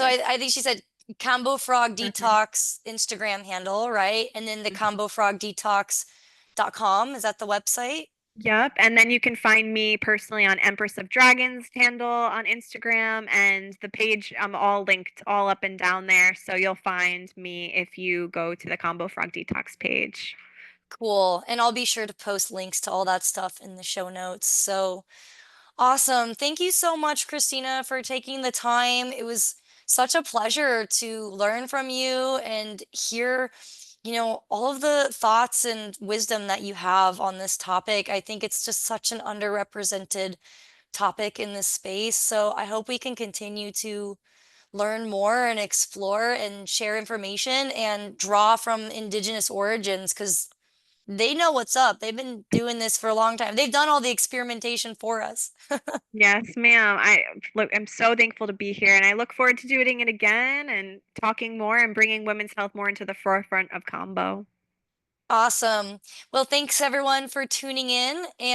anyways. I think she said Kambo Frog Mhm. Detox Instagram handle, right? And then the KamboFrogDetox.com. Is that the website? Yep. And then you can find me personally on Empress of Dragons handle on Instagram, and the page, I'm all linked all up and down there. So you'll find me if you go to the Combo Frog Detox page. Cool. And I'll be sure to post links to all that stuff in the show notes. So awesome. Thank you so much, Christina, for taking the time. It was such a pleasure to learn from you and hear, all of the thoughts and wisdom that you have on this topic. I think it's just such an underrepresented topic in this space. So I hope we can continue to learn more and explore and share information and draw from indigenous origins because they know what's up. They've been doing this for a long time. They've done all the experimentation for us. Yes, ma'am. I'm so thankful to be here, and I look forward to doing it again and talking more and bringing women's health more into the forefront of combo. Awesome. Well, thanks everyone for tuning in. And